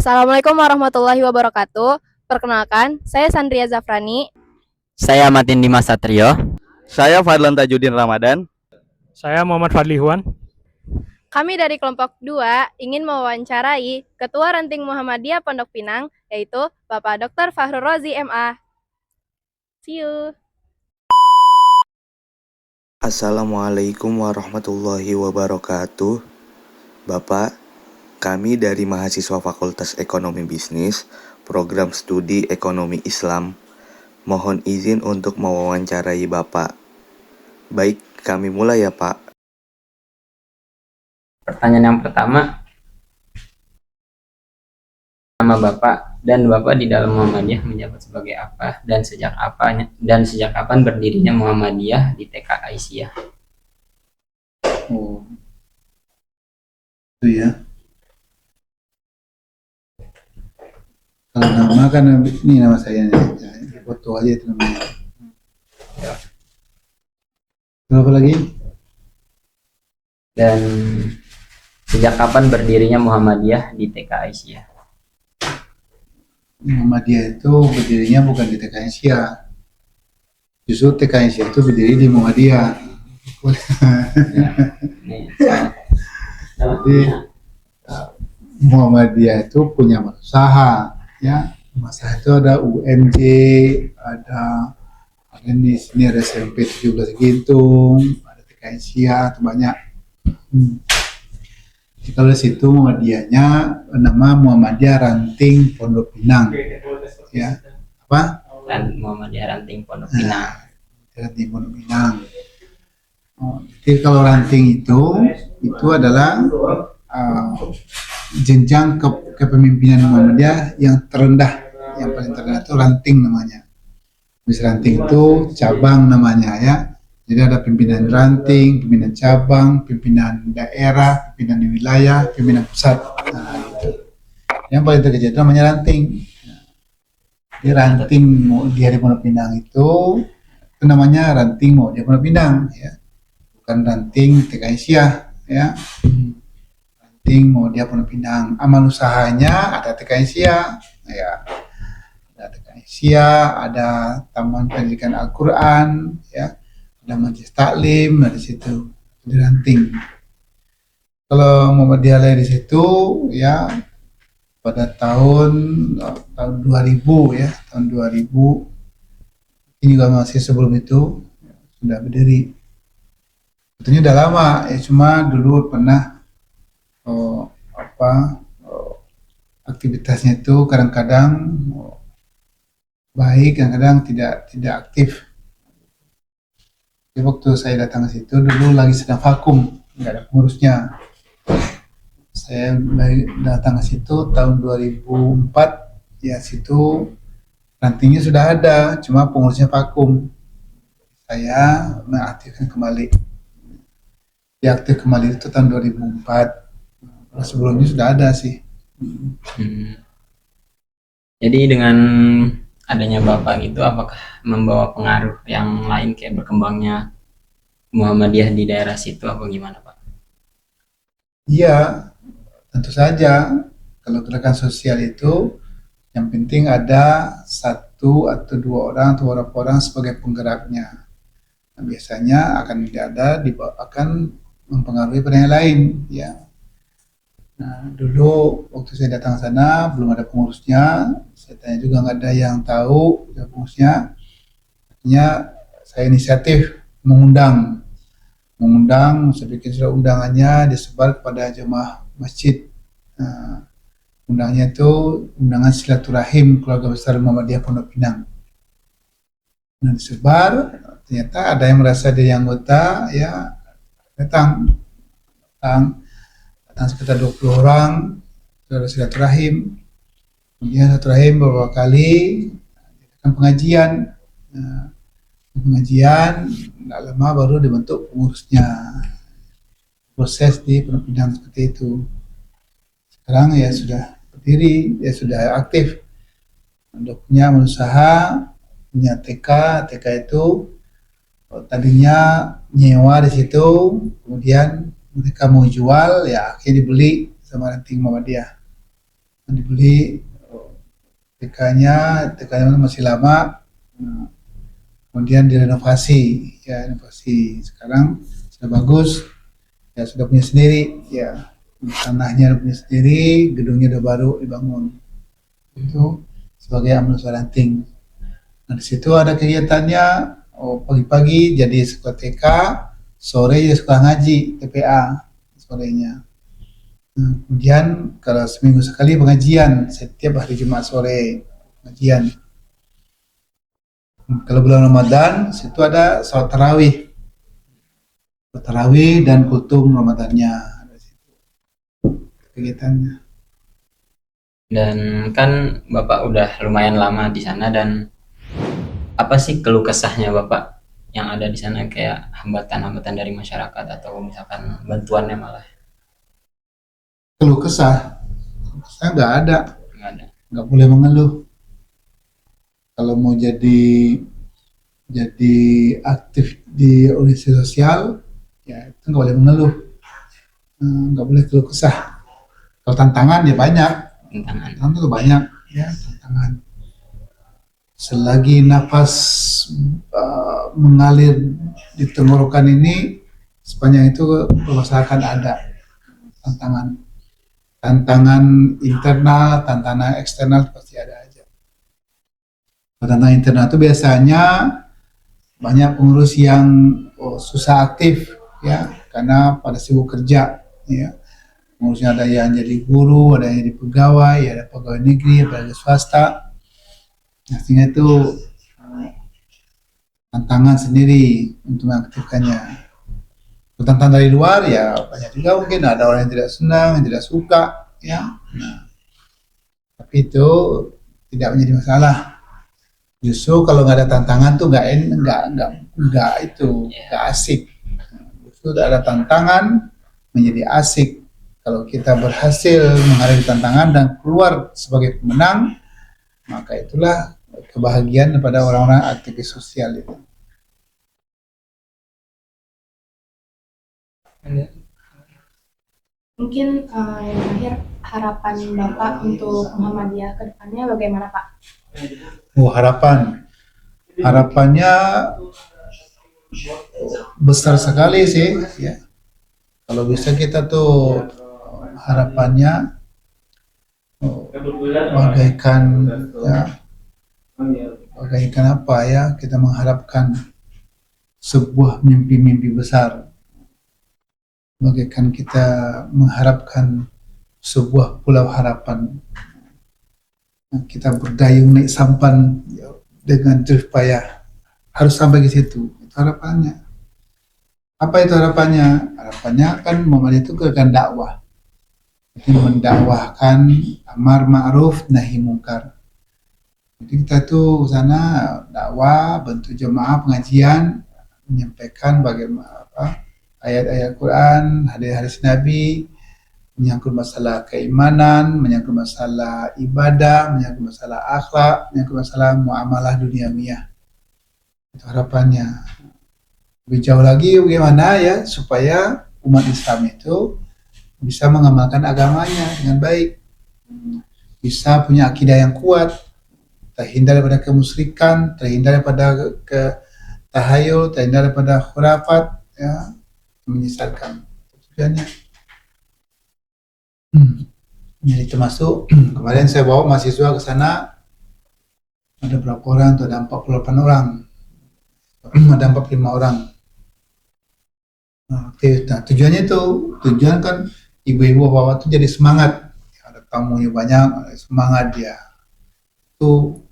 Assalamualaikum warahmatullahi wabarakatuh. Perkenalkan, saya Sandria Zafrani. Saya Matin Dimas Satrio. Saya Fadlan Tajudin Ramadan. Saya Muhammad Fadli Huan. Kami dari kelompok 2 ingin mewawancarai Ketua Ranting Muhammadiyah Pondok Pinang, yaitu Bapak Dr. Fahrul Rozi MA. See you. Assalamualaikum warahmatullahi wabarakatuh. Bapak, kami dari mahasiswa Fakultas Ekonomi Bisnis, Program Studi Ekonomi Islam, mohon izin untuk mewawancarai Bapak. Baik, kami mulai ya Pak. Pertanyaan yang pertama, nama Bapak dan Bapak di dalam Muhammadiyah menjabat sebagai apa dan sejak kapan berdirinya Muhammadiyah di TK Aisyah? Oh, itu ya. Kalau nama kan ini nama saya nih, foto aja itu namanya. Ya. Berapa lagi? Dan sejak kapan berdirinya Muhammadiyah di TK Aisyah? Muhammadiyah itu berdirinya bukan di TK Aisyah. Justru TK Aisyah itu berdiri di Muhammadiyah. Ya, ini Jadi Muhammadiyah itu punya usaha, ya. Usaha itu ada UMJ, ada di sini ada SMP 17 Gintung, ada TK Aisyah, itu banyak. Jadi kalau di situ Muhammadiyahnya nama Muhammadiyah Ranting Pondok Pinang, ya. Apa? dan Muhammadiyah Ranting Pondok Pinang. Ranting Pondok Pinang. Jadi kalau ranting itu adalah jenjang kepemimpinan Muhammadiyah yang terendah, yang paling terendah itu ranting namanya. Bis ranting itu cabang namanya ya. Jadi ada pimpinan ranting, pimpinan cabang, pimpinan daerah, pimpinan wilayah, pimpinan pusat. Nah, itu. Yang paling terkecil itu namanya ranting. Jadi ranting di hari Pondok Pinang itu namanya ranting mau di Pondok Pinang ya. Bukan ranting TK Aisyah ya. Ranting mau dia Pondok Pinang. Amal usahanya ada TK Aisyah ya. Ada TK Aisyah, ada Taman Pendidikan Al-Qur'an ya. Ada majelis taklim dari situ di ranting. Kalau Muhammadiyah lahir di situ ya pada tahun 2000 ya, tahun 2000. Ini juga masih sebelum itu sudah berdiri. Betulnya udah lama ya, cuma dulu pernah aktivitasnya itu kadang-kadang baik, kadang-kadang tidak aktif. Jadi waktu saya datang ke situ dulu lagi sedang vakum, nggak ada pengurusnya. Saya datang ke situ tahun 2004, ya situ rantingnya sudah ada, cuma pengurusnya vakum. Saya mengaktifkan kembali. Diaktif kembali itu tahun 2004. Sebelumnya sudah ada sih. Jadi dengan adanya Bapak itu apakah membawa pengaruh yang lain kayak berkembangnya Muhammadiyah di daerah situ apa gimana Pak? Iya, tentu saja. Kalau gerakan sosial itu yang penting ada satu atau dua orang atau beberapa orang sebagai penggeraknya. Nah, biasanya akan akan mempengaruhi pada yang lain ya. Nah, dulu waktu saya datang sana belum ada pengurusnya, saya tanya juga nggak ada yang tahu pengurusnya. Akhirnya saya inisiatif mengundang, saya bikin surat undangannya disebar kepada jemaah masjid. Nah, undangnya itu undangan silaturahim keluarga besar Muhammadiyah Pondok Pinang. Nah, disebar, ternyata ada yang merasa diri anggota, ya datang sekitar 20 orang, silaturahim. Kemudian silaturahim beberapa kali, pengajian. Nah, pengajian, tidak lama baru dibentuk pengurusnya. Proses di Pondok Pinang seperti itu. Sekarang ya sudah berdiri, ya sudah aktif. Untuk punya usaha, punya TK itu tadinya nyewa di situ, kemudian mereka mau jual, ya akhirnya dibeli sama ranting Muhammadiyah. dibeli TK-nya masih lama. Nah, kemudian direnovasi, ya renovasi. Sekarang sudah bagus, ya sudah punya sendiri, ya tanahnya udah punya sendiri, gedungnya udah baru dibangun. Itu sebagai ambil ranting. Nah, di situ ada kegiatannya, pagi-pagi jadi sekolah TK, sore jadi sekolah ngaji, TPA, sorenya. Nah, kemudian kalau seminggu sekali pengajian, setiap hari Jumat sore, pengajian. Kalau bulan Ramadan, situ ada sholat tarawih dan kultum Ramadannya. Ada situ kegiatannya. Dan kan Bapak udah lumayan lama di sana, dan apa sih keluh kesahnya Bapak yang ada di sana, kayak hambatan-hambatan dari masyarakat atau misalkan bantuannya malah Keluh kesah, saya nggak ada, nggak ada. nggak boleh mengeluh. Kalau mau jadi aktif di organisasi sosial, ya itu nggak boleh mengeluh. Nggak boleh keluh kesah. Kalau tantangan ya banyak, Tantangan. tantangan itu banyak, ya tantangan. Selagi nafas mengalir di tenggorokan ini, sepanjang itu permasalahan ada tantangan internal, tantangan eksternal pasti ada aja. Tantangan internal itu biasanya banyak pengurus yang susah aktif, ya karena pada sibuk kerja, ya. Pengurusnya ada yang jadi guru, ada yang jadi pegawai, ada pegawai negeri, ada swasta. Nah, sehingga itu tantangan sendiri untuk mengaktifkannya. Tantangan dari luar ya banyak juga, mungkin ada orang yang tidak senang, yang tidak suka, ya. Nah, tapi itu tidak menjadi masalah. Justru kalau nggak ada tantangan tuh nggak asik. Justru ada tantangan menjadi asik. Kalau kita berhasil menghadapi tantangan dan keluar sebagai pemenang, maka itulah kebahagiaan daripada orang-orang aktivis sosial itu. Mungkin yang terakhir, harapan Bapak untuk Muhammadiyah ke depannya bagaimana, Pak? Harapannya besar sekali sih, ya. Kalau bisa kita tuh harapannya bagaikan apa ya, kita mengharapkan sebuah mimpi-mimpi besar, bagaikan kita mengharapkan sebuah pulau harapan. Kita berdayung naik sampan dengan jerih payah, harus sampai ke situ. Itu harapannya. Apa itu harapannya? Harapannya kan Muhammadiyah itu gerakan dakwah. Jadi mendakwahkan amar ma'ruf nahi mungkar. Jadi kita tuh sana dakwah, bentuk jemaah pengajian, menyampaikan bagaimana ayat-ayat Quran, hadis-hadis Nabi, menyangkut masalah keimanan, menyangkut masalah ibadah, menyangkut masalah akhlak, menyangkut masalah muamalah duniawiyah. Itu harapannya. Lebih jauh lagi bagaimana ya supaya umat Islam itu bisa mengamalkan agamanya dengan baik, bisa punya akidah yang kuat, terhindar daripada kemusyrikan, terhindar daripada tahayul, terhindar daripada khurafat, ya, menyesatkan. Tujuannya. Jadi termasuk kemarin saya bawa mahasiswa ke sana, ada berapa orang tuh, ada 48 orang, ada 45 orang. Nah, tujuannya itu, tujuan kan ibu-ibu bapak tuh jadi semangat, ada tamunya banyak, semangat dia. Itu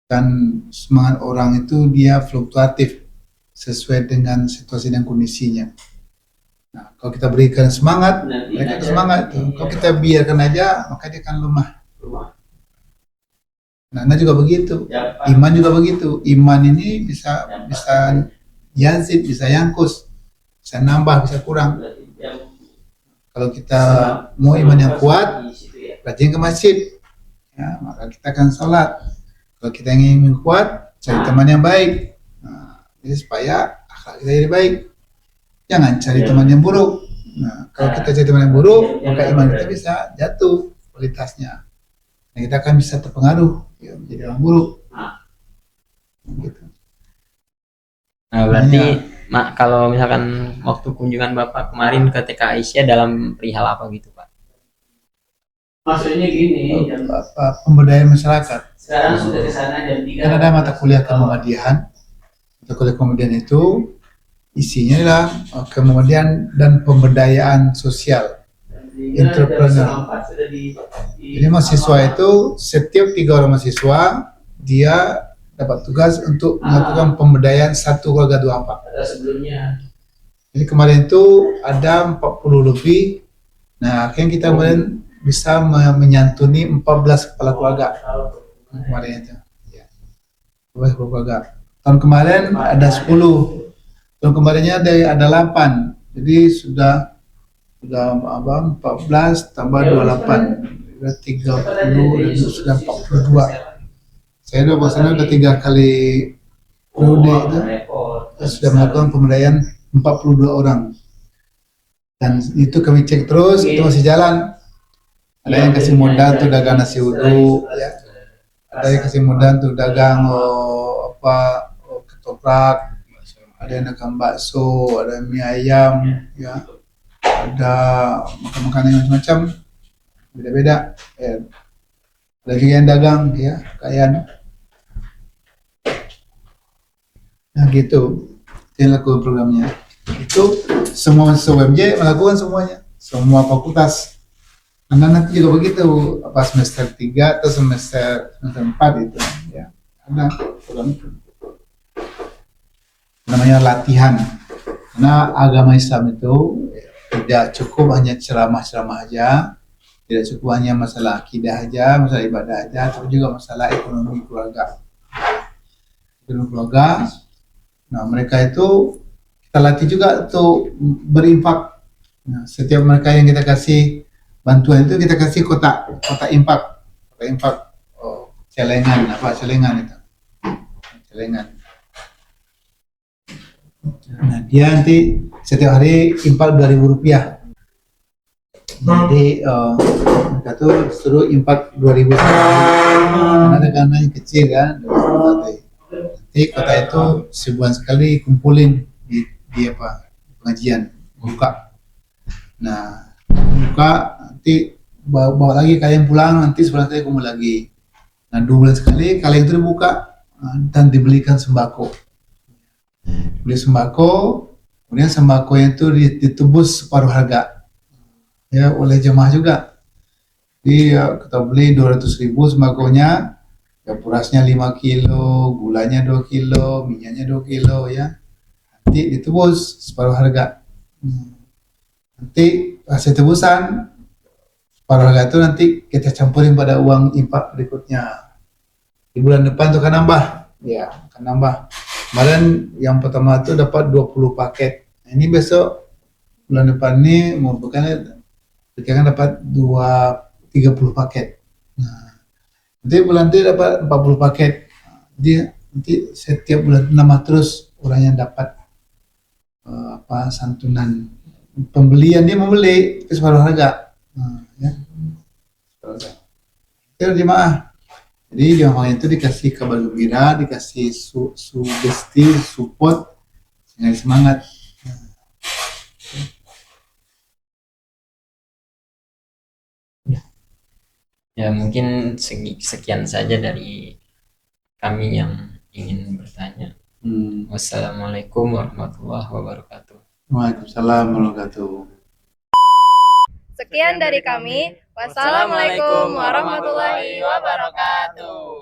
kan semangat orang itu dia fluktuatif sesuai dengan situasi dan kondisinya. Nah, kalau kita berikan semangat, mereka semangat itu. Kalau kita biarkan aja, maka dia akan lemah. Nah, juga begitu. Iman juga begitu. Iman ini bisa yazid, bisa yangkus, bisa nambah, bisa kurang. Kalau kita mau iman yang kuat, rajin ke masjid, ya, maka kita akan sholat. Kalau kita ingin kuat, cari teman yang baik. Nah, jadi supaya akhlak kita jadi baik. Jangan cari teman yang buruk. Nah, kalau kita cari teman yang buruk, maka iman kita bisa jatuh. kualitasnya. Nah, kita akan bisa terpengaruh ya, menjadi orang buruk. Gitu. Nah, berarti kalau misalkan waktu kunjungan Bapak kemarin ke TK Aisyah dalam perihal apa gitu, Pak? Maksudnya gini, Pemberdayaan masyarakat. sekarang sudah di sana jam 3. Kan ada mata kuliah Kemuhamadian. Mata kuliah Kemuhamadian itu isinya adalah kemudian dan pemberdayaan sosial, entrepreneur. Jadi mahasiswa itu setiap 3 orang mahasiswa dia dapat tugas untuk melakukan pemberdayaan satu keluarga 24. Ada sebelumnya. Jadi kemarin itu ada 40 lebih. Nah, akhirnya kita kemarin bisa menyantuni 14 kepala keluarga kemarin itu. Ya. 14 kepala keluarga. Tahun kemarin ada 10. Tahun kemarinnya ada 8. Jadi sudah 14 tambah 28. Sudah 30 dan sudah 42. Saya udah bosannya udah 3 kali periode itu. Kita sudah melakukan pemberdayaan 42 orang. Dan itu kami cek terus, itu masih jalan. Ada yang kasih modal untuk dagang nasi uduk, ya. Ada yang kasih modal untuk dagang ketoprak, ada yang dagang bakso, ada mie ayam, ya. Ada makan-makanan yang macam-macam, beda-beda. Ya. Ada juga yang dagang, ya, kayak. Nah gitu, yang lakukan programnya. Itu semua UMJ melakukan semuanya, semua fakultas. Karena nanti juga begitu, apa semester 3 atau semester 4 itu, ya, ada program itu. Namanya latihan. Karena agama Islam itu tidak cukup hanya ceramah-ceramah aja, tidak cukup hanya masalah akidah aja, masalah ibadah aja, tapi juga masalah ekonomi keluarga. Ekonomi keluarga. Nah, mereka itu kita latih juga untuk berinfak. Nah, setiap mereka yang kita kasih bantuan itu kita kasih kotak infak, celengan itu, celengan. Nah, dia nanti setiap hari infak Rp2.000. Jadi mereka tuh suruh infak 2.000 sehari. Karena yang kecil kan, nanti kota itu sebulan sekali kumpulin di pengajian buka. Nah, buka nanti bawa lagi kalian pulang, nanti sebulan sekali kumpul lagi. Nah, 2 bulan sekali kalian itu dibuka dan dibelikan sembako. Beli sembako, kemudian sembako itu ditebus separuh harga, ya, oleh jemaah juga. Jadi kita beli 200.000 sembakonya, ya, berasnya 5 kilo, gulanya 2 kilo, minyaknya 2 kilo, ya. Nanti ditebus separuh harga. Nanti hasil tebusan separuh harga itu nanti kita campurin pada uang infak berikutnya. Di bulan depan itu akan nambah, ya, akan nambah. Kemarin yang pertama itu dapat 20 paket. Nah, ini besok bulan depan ini merupakan dapat 30 paket. Nah, nanti bulan itu dapat 40 paket. Jadi nanti setiap bulan nambah terus orang yang dapat santunan pembelian, dia membeli ke separuh harga. Ya. Itu jemaah. Jadi jemaah itu dikasih kabar gembira, dikasih sugesti, support, sehingga semangat. Ya mungkin sekian saja dari kami yang ingin bertanya. Wassalamualaikum warahmatullahi wabarakatuh. Waalaikumsalam warahmatullahi wabarakatuh. Sekian dari kami. Wassalamualaikum warahmatullahi wabarakatuh.